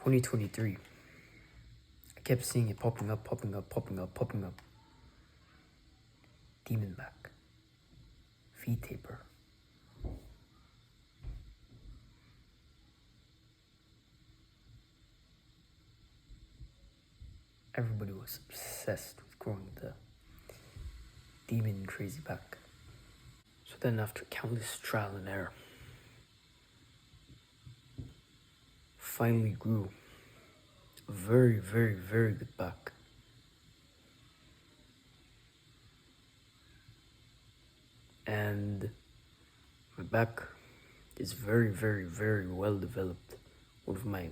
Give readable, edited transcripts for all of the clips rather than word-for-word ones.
2023. I kept seeing it popping up. Demon back. V-taper. Everybody was obsessed with growing the demon crazy back. So then after countless trial and error, finally grew a very, very, very good back. And my back is very, very, very well developed. One of my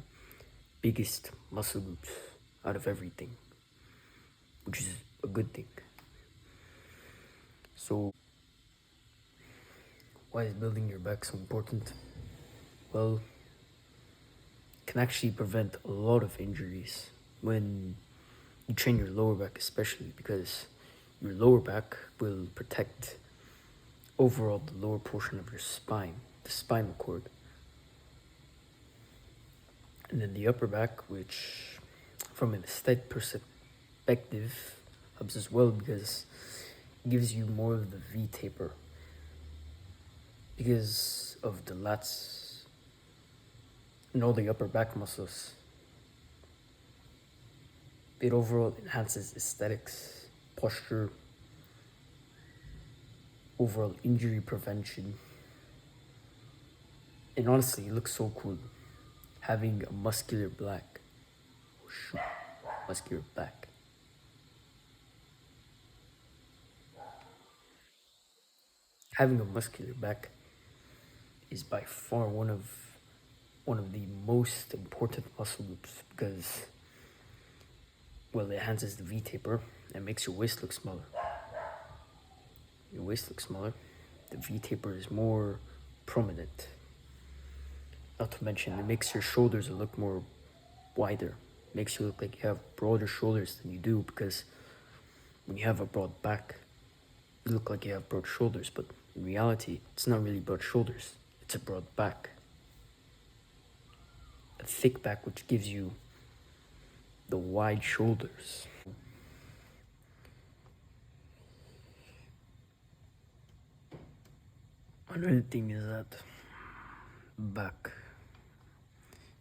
biggest muscle groups out of everything, which is a good thing. So why is building your back so important? Well, it can actually prevent a lot of injuries when you train your lower back, especially because your lower back will protect overall the lower portion of your spine, the spinal cord. And then the upper back, which from an aesthetic perspective helps as well because it gives you more of the V-taper because of the lats and all the upper back muscles. It overall enhances aesthetics, posture, overall injury prevention. And honestly, it looks so cool having a muscular back. Muscular back. Having a muscular back is by far one of the most important muscle groups because, well, it enhances the V-taper and makes your waist look smaller. Your waist looks smaller. The V-taper is more prominent. Not to mention, it makes your shoulders look more wider. Makes you look like you have broader shoulders than you do because when you have a broad back, you look like you have broad shoulders, but in reality, it's not really broad shoulders. It's a broad back. A thick back which gives you the wide shoulders. Another thing is that back,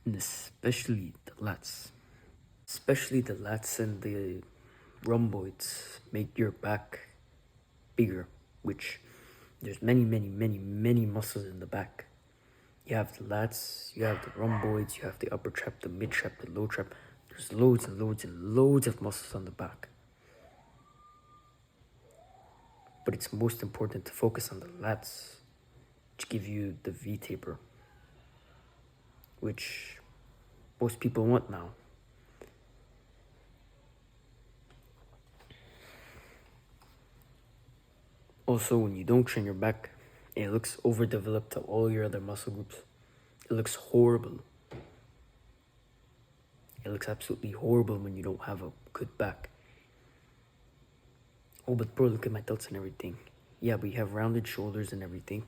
and especially the lats and the rhomboids make your back bigger, which there's many muscles in the back. You have the lats, you have the rhomboids, you have the upper trap, the mid trap, the low trap. There's loads and loads of muscles on the back. But it's most important to focus on the lats, which give you the V-taper, which most people want now. Also, when you don't train your back, it looks overdeveloped to all your other muscle groups. It looks horrible. It looks absolutely horrible when you don't have a good back. Oh, but bro, look at my delts and everything. Yeah, but you have rounded shoulders and everything.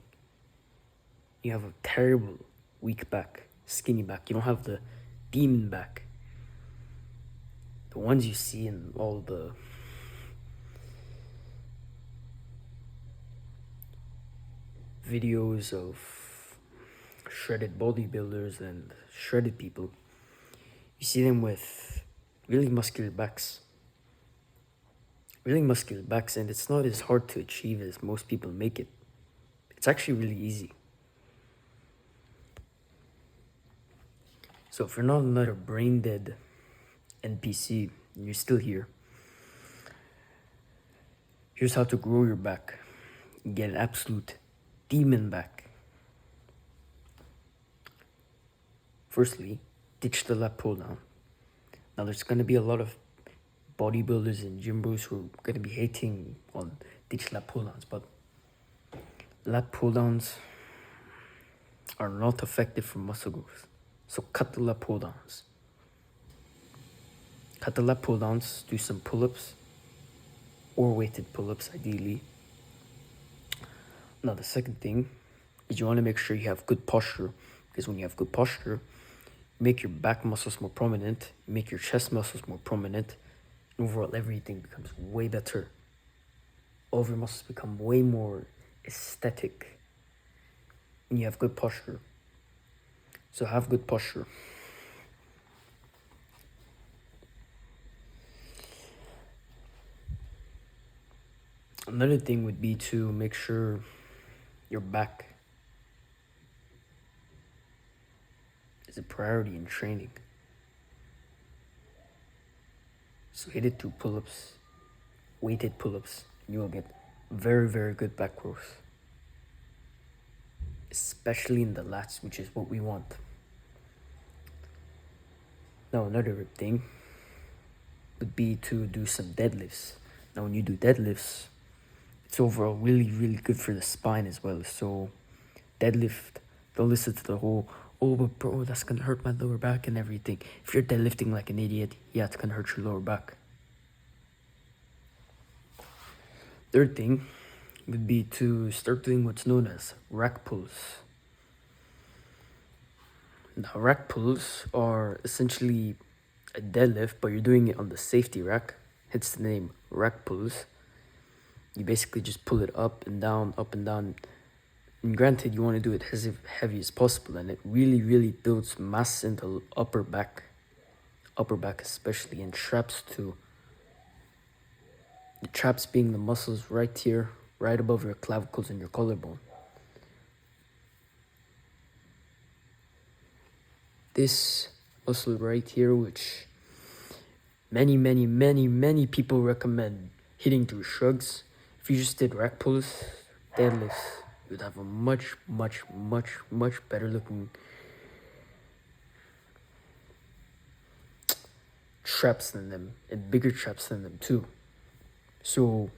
You have a terrible weak back, skinny back. You don't have the demon back. The ones you see in all the videos of shredded bodybuilders and shredded people, you see them with really muscular backs. And it's not as hard to achieve as most people make it. It's actually really easy. So if you're not another brain dead NPC and you're still here, here's how to grow your back. Get an absolute demon back. Firstly, ditch the lat pull down. Now there's gonna be a lot of bodybuilders and gym bros who are gonna be hating on ditch lat pull downs, but lat pull downs are not effective for muscle growth. So cut the lat pull downs. Do some pull-ups or weighted pull-ups ideally. Now the second thing is you want to make sure you have good posture, because when you have good posture, make your back muscles more prominent, make your chest muscles more prominent, and overall everything becomes way better. All of your muscles become way more aesthetic, and you have good posture. So have good posture. Another thing would be to make sure your back is a priority in training. So hit it through pull-ups, weighted pull-ups, and you will get very, very good back growth. Especially in the lats, which is what we want. Now another thing would be to do some deadlifts. Now when you do deadlifts, it's overall really, really good for the spine as well. So deadlift, don't listen to the whole, oh, but bro, that's gonna hurt my lower back and everything. If you're deadlifting like an idiot, yeah, it's gonna hurt your lower back. Third thing would be to start doing what's known as rack pulls. Now, rack pulls are essentially a deadlift, but you're doing it on the safety rack. Hence the name rack pulls. You basically just pull it up and down, up and down. And granted, you want to do it as heavy as possible, and it really, really builds mass in the upper back especially, and traps too. The traps being the muscles right here, right above your clavicles and your collarbone. This muscle right here, which many people recommend hitting through shrugs. If you just did rack pulls, deadlifts, you'd have a much better looking traps than them, and bigger traps than them too. So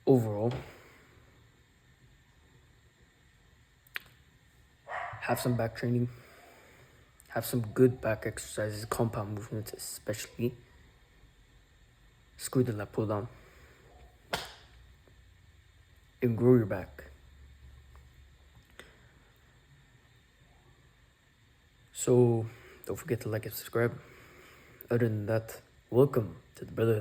overall, have some back training, have some good back exercises, compound movements especially. Screw the lat pull down and grow your back. So don't forget to like and subscribe. Other than that, welcome to the Brotherhood.